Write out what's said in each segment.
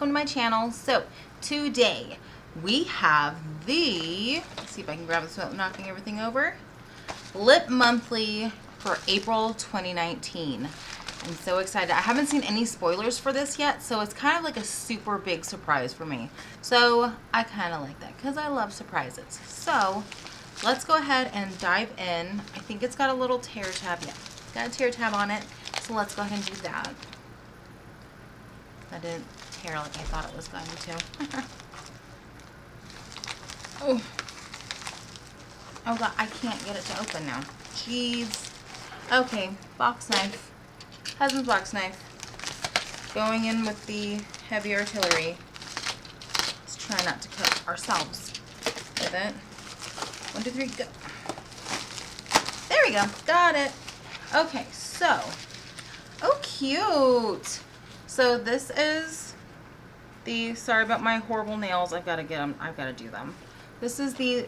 welcome to my channel. So today we have the, let's see if I can grab this without knocking everything over, Lip Monthly for April 2019. I'm so excited. I haven't seen any spoilers for this yet, so it's kind of like a super big surprise for me. So I kind of like that because I love surprises. So let's go ahead and dive in. I think it's got a little tear tab. Yeah, it's got a tear tab on it. So let's go ahead and do that. That didn't tear like I thought it was going to. Oh. Oh God, I can't get it to open now. Jeez. Okay, box knife. Husband's box knife. Going in with the heavy artillery. Let's try not to cut ourselves with it. 1, 2, 3, go. There we go. Got it. Okay, so. Oh, cute. So this is the, sorry about my horrible nails. I've got to get them. I've got to do them. This is the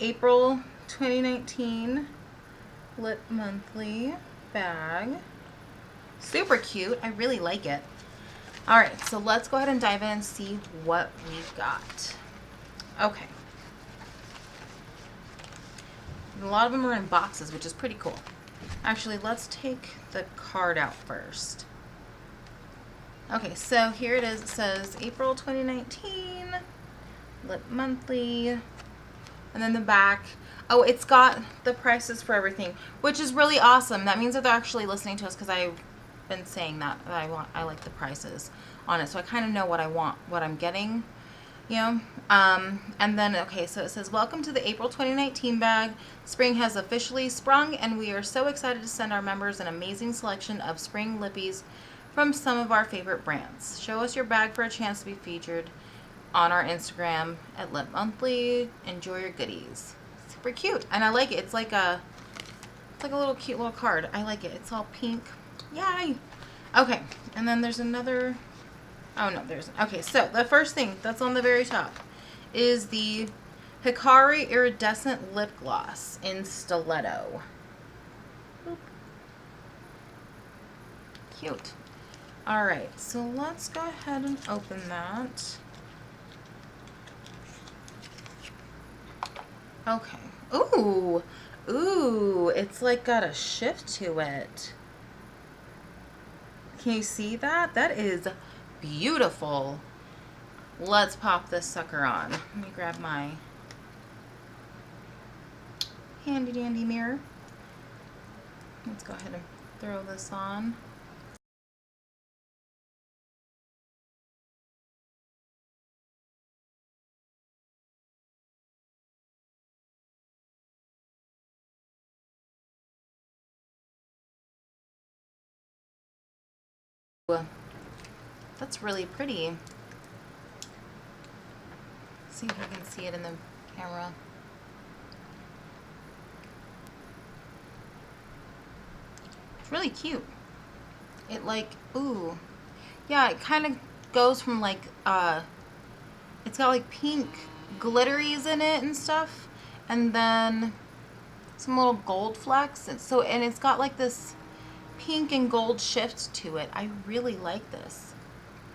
April 2019 Lip Monthly bag. Super cute. I really like it. All right, so let's go ahead and dive in and see what we've got. Okay. A lot of them are in boxes, which is pretty cool. Actually, let's take the card out first. Okay, so here it is. It says April 2019 Lip Monthly. And then the back. Oh, it's got the prices for everything, which is really awesome. That means that they're actually listening to us because I've been saying that I like the prices on it. So I kind of know what I want, what I'm getting, you know. And then, okay, so it says, welcome to the April 2019 bag. Spring has officially sprung, and we are so excited to send our members an amazing selection of spring lippies from some of our favorite brands. Show us your bag for a chance to be featured on our Instagram at Lip Monthly. Enjoy your goodies. Super cute, and I like it. It's like a little cute little card. I like it. It's all pink. Yay! Okay, and then there's another. Oh no, there's. Okay, so the first thing that's on the very top is the Hikari Iridescent Lip Gloss in Stiletto. Boop. Cute. All right, so let's go ahead and open that. Okay. Ooh. Ooh, it's like got a shift to it. Can you see that? That is beautiful. Let's pop this sucker on. Let me grab my handy dandy mirror. Let's go ahead and throw this on. That's really pretty. Let's see if you can see it in the camera. It's really cute. It like, ooh. Yeah, it kind of goes from like, it's got like pink glitteries in it and stuff. And then some little gold flecks. And it's got like this pink and gold shift to it. I really like this.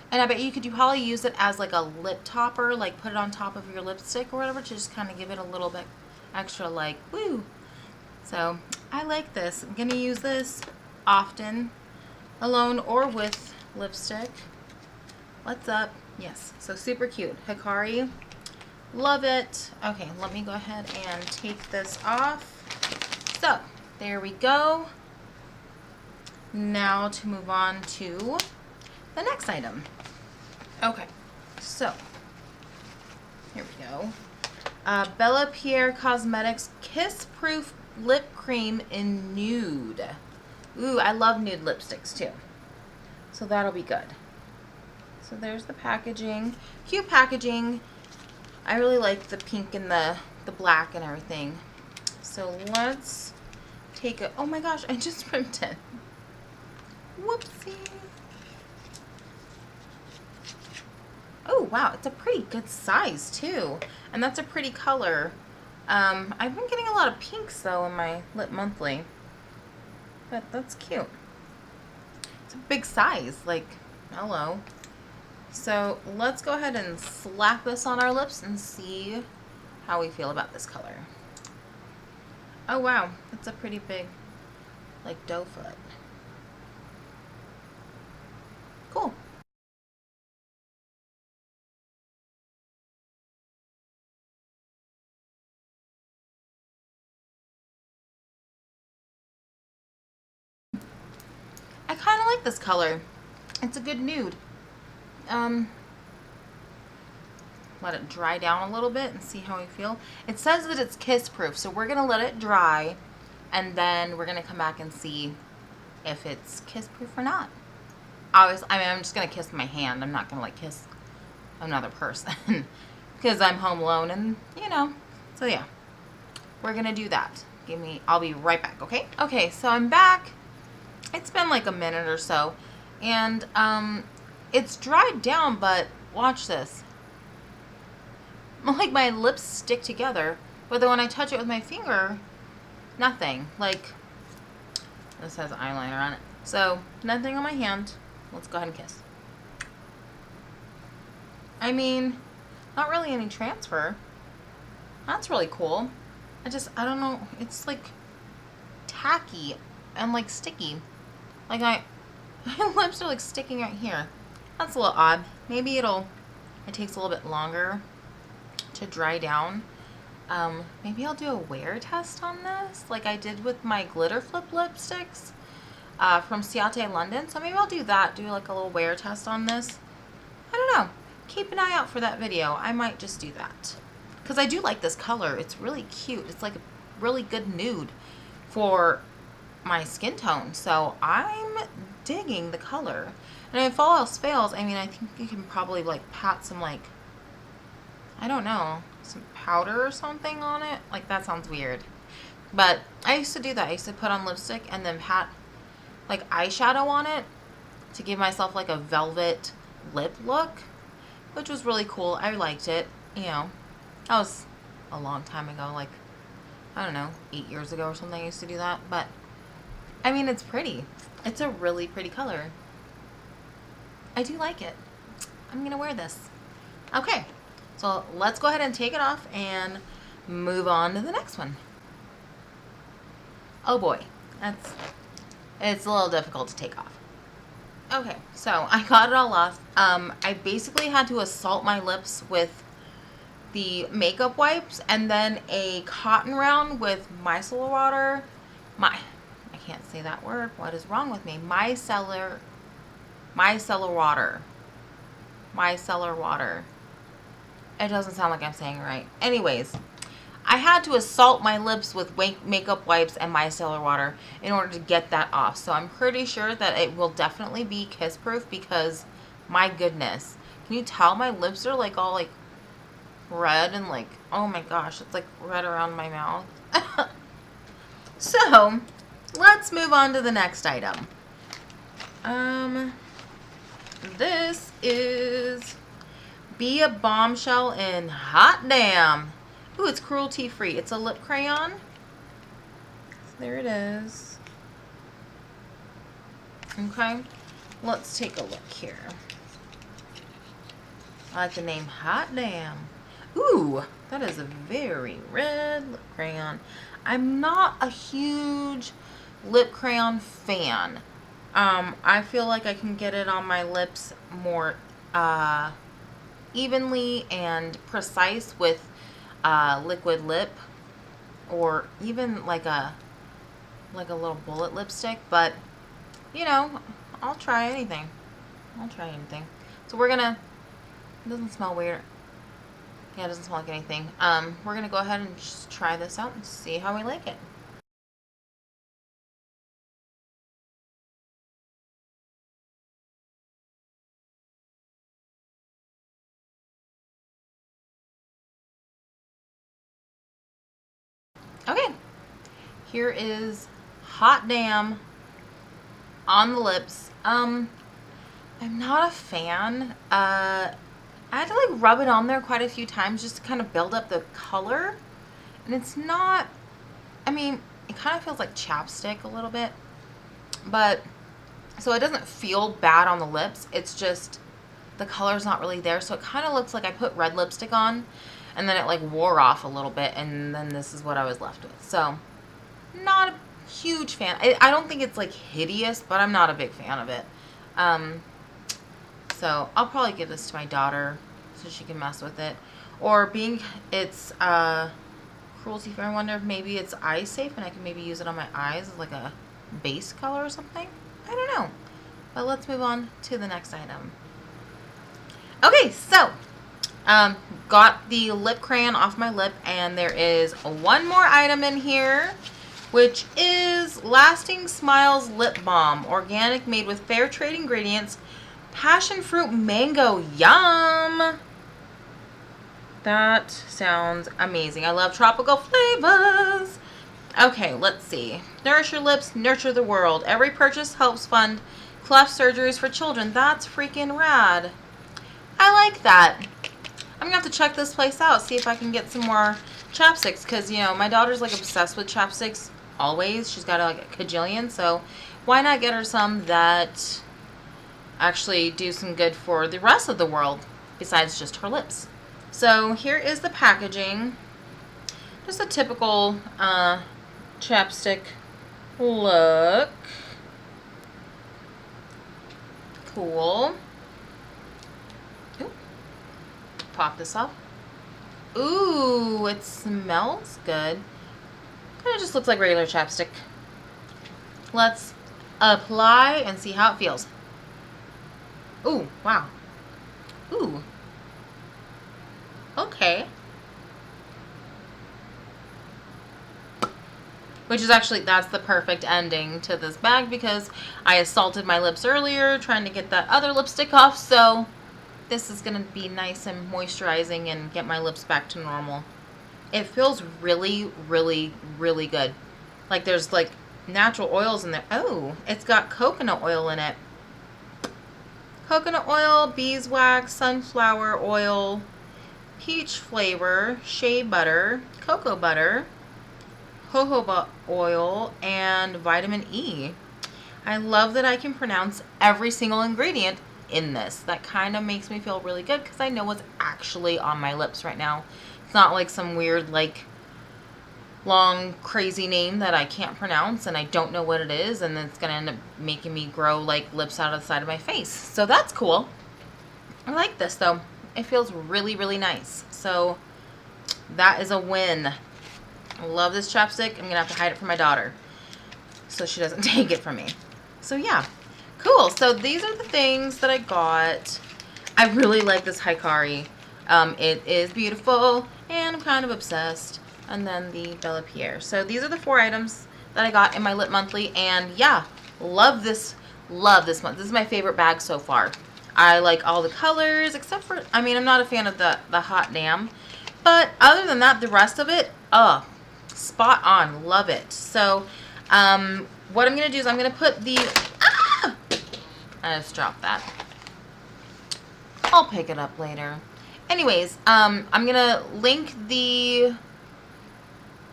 And I bet you could probably use it as like a lip topper, like put it on top of your lipstick or whatever to just kind of give it a little bit extra like, woo. So I like this. I'm going to use this often alone or with lipstick. What's up? Yes, so super cute. Hikari, love it. Okay, let me go ahead and take this off. So there we go. Now to move on to the next item. Okay, so here we go. Bellapierre Cosmetics Kiss Proof Lip Cream in Nude. Ooh, I love nude lipsticks too. So that'll be good. So there's the packaging. Cute packaging. I really like the pink and the black and everything. So let's take a, oh my gosh, I just ripped it. Whoopsie. Oh wow, it's a pretty good size too. And that's a pretty color. I've been getting a lot of pinks though in my Lip Monthly. But that's cute. It's a big size, like, hello. so let's go ahead and slap this on our lips and see how we feel about this color. Oh wow, that's a pretty big, like, doe foot. Cool. I kind of like this color. It's a good nude. Let it dry down a little bit and see how we feel. It says that it's kiss proof, so we're gonna let it dry and then we're gonna come back and see if it's kiss proof or not. I mean, I'm just gonna kiss my hand. I'm not gonna like kiss another person because I'm home alone and you know. So yeah, we're gonna do that. I'll be right back. Okay. Okay. So I'm back. It's been like a minute or so, and it's dried down. But watch this. Like my lips stick together, but then when I touch it with my finger, nothing. Like this has eyeliner on it, so nothing on my hand. Let's go ahead and kiss. I mean, not really any transfer. That's really cool. I don't know. It's like tacky and like sticky. Like my lips are like sticking right here. That's a little odd. Maybe it takes a little bit longer to dry down. Maybe I'll do a wear test on this like I did with my glitter flip lipsticks from Ciate London. So maybe I'll do that, do like a little wear test on this. I don't know. Keep an eye out for that video. I might just do that because I do like this color. It's really cute. It's like a really good nude for my skin tone. So I'm digging the color. And if all else fails, I mean, I think you can probably like pat some like, I don't know, some powder or something on it. Like that sounds weird. But I used to do that. I used to put on lipstick and then pat like eyeshadow on it to give myself like a velvet lip look, which was really cool. I liked it. You know, that was a long time ago, like, I don't know, 8 years ago or something I used to do that. But, I mean, it's pretty. It's a really pretty color. I do like it. I'm going to wear this. Okay, so let's go ahead and take it off and move on to the next one. Oh boy, it's a little difficult to take off. Okay, so I got it all off. I basically had to assault my lips with the makeup wipes and then a cotton round with micellar water. I can't say that word. What is wrong with me? Micellar water. Micellar water. It doesn't sound like I'm saying it right. Anyways, I had to assault my lips with makeup wipes and micellar water in order to get that off. So I'm pretty sure that it will definitely be kiss proof because my goodness. Can you tell my lips are like all like red and like, oh my gosh, it's like red around my mouth. So let's move on to the next item. This is A Bombshell in Hot Damn. Ooh, it's cruelty free. It's a lip crayon. There it is. Okay, let's take a look here. I like the name Hot Damn. Ooh, that is a very red lip crayon. I'm not a huge lip crayon fan. I feel like I can get it on my lips more evenly and precise with liquid lip or even like a little bullet lipstick, but you know, I'll try anything. So we're gonna, it doesn't smell weird. Yeah, it doesn't smell like anything. We're gonna go ahead and just try this out and see how we like it. Okay, here is Hot Damn on the lips. I'm not a fan. I had to like rub it on there quite a few times just to kind of build up the color. And it's not, I mean, it kind of feels like chapstick a little bit. But, so it doesn't feel bad on the lips. It's just, the color's not really there. So it kind of looks like I put red lipstick on and then it like wore off a little bit. And then this is what I was left with. So not a huge fan. I don't think it's like hideous, but I'm not a big fan of it. So I'll probably give this to my daughter so she can mess with it. Or being it's cruelty free, I wonder if maybe it's eye safe and I can maybe use it on my eyes as like a base color or something. I don't know. But let's move on to the next item. Okay, so got the lip crayon off my lip, and there is one more item in here, which is Lasting Smiles Lip Balm, organic, made with fair trade ingredients, passion fruit mango. Yum! That sounds amazing. I love tropical flavors. Okay, let's see. Nourish your lips, nurture the world. Every purchase helps fund cleft surgeries for children. That's freaking rad. I like that. I'm gonna have to check this place out, see if I can get some more chapsticks, because, you know, my daughter's like obsessed with chapsticks always. She's got like a kajillion, so why not get her some that actually do some good for the rest of the world besides just her lips. So here is the packaging. Just a typical chapstick look. Cool. Ooh. Pop this off. Ooh, it smells good. Kind of just looks like regular chapstick. Let's apply and see how it feels. Ooh, wow. Ooh. Okay. Which is actually, that's the perfect ending to this bag, because I assaulted my lips earlier trying to get that other lipstick off, so this is going to be nice and moisturizing and get my lips back to normal. It feels really, really, really good. Like there's like natural oils in there. Oh, it's got coconut oil in it. Coconut oil, beeswax, sunflower oil, peach flavor, shea butter, cocoa butter, jojoba oil, and vitamin E. I love that I can pronounce every single ingredient in this. That kind of makes me feel really good because I know what's actually on my lips right now. It's not like some weird, like, long, crazy name that I can't pronounce and I don't know what it is, and then it's going to end up making me grow, like, lips out of the side of my face. So that's cool. I like this, though. It feels really, really nice. So that is a win. I love this chapstick. I'm going to have to hide it from my daughter so she doesn't take it from me. So yeah, cool. So these are the things that I got. I really like this Hikari. It is beautiful and I'm kind of obsessed. And then the Bellapierre. So these are the 4 items that I got in my Lip Monthly, and yeah, love this month. This is my favorite bag so far. I like all the colors except for, I mean, I'm not a fan of the hot damn, but other than that, the rest of it, spot on. Love it. So what I'm gonna do is I'm gonna put the I just dropped that. I'll pick it up later. Anyways, I'm gonna link the, or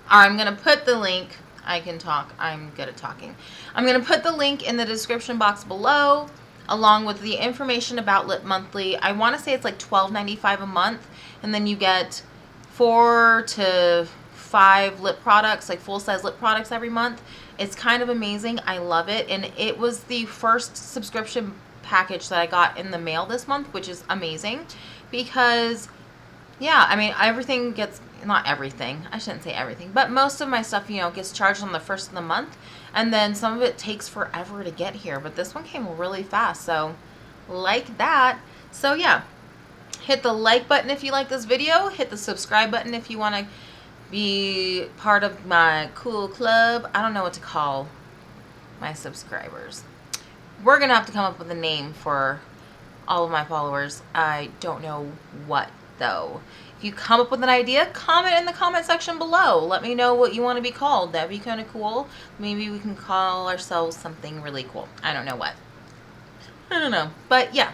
I'm gonna put the link, I can talk, I'm good at talking. I'm gonna put the link in the description box below, along with the information about Lip Monthly. I want to say it's like $12.95 a month, and then you get 4 to 5 lip products, like full-size lip products every month. It's kind of amazing. I love it, and it was the first subscription package that I got in the mail this month, which is amazing because, yeah, I mean, everything gets, not everything, I shouldn't say everything, but most of my stuff, you know, gets charged on the first of the month, and then some of it takes forever to get here, but this one came really fast, so like that. So yeah, hit the like button if you like this video, hit the subscribe button if you want to be part of my cool club. I don't know what to call my subscribers. We're gonna have to come up with a name for all of my followers. I don't know what though. If you come up with an idea, comment in the comment section below. Let me know what you want to be called. That'd be kind of cool. Maybe we can call ourselves something really cool. I don't know what. I don't know. But yeah.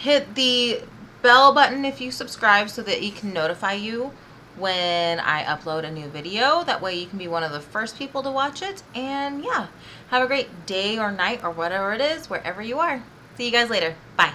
Hit the bell button if you subscribe so that it can notify you when I upload a new video. That way you can be one of the first people to watch it. And yeah, have a great day or night or whatever it is, wherever you are. See you guys later. Bye.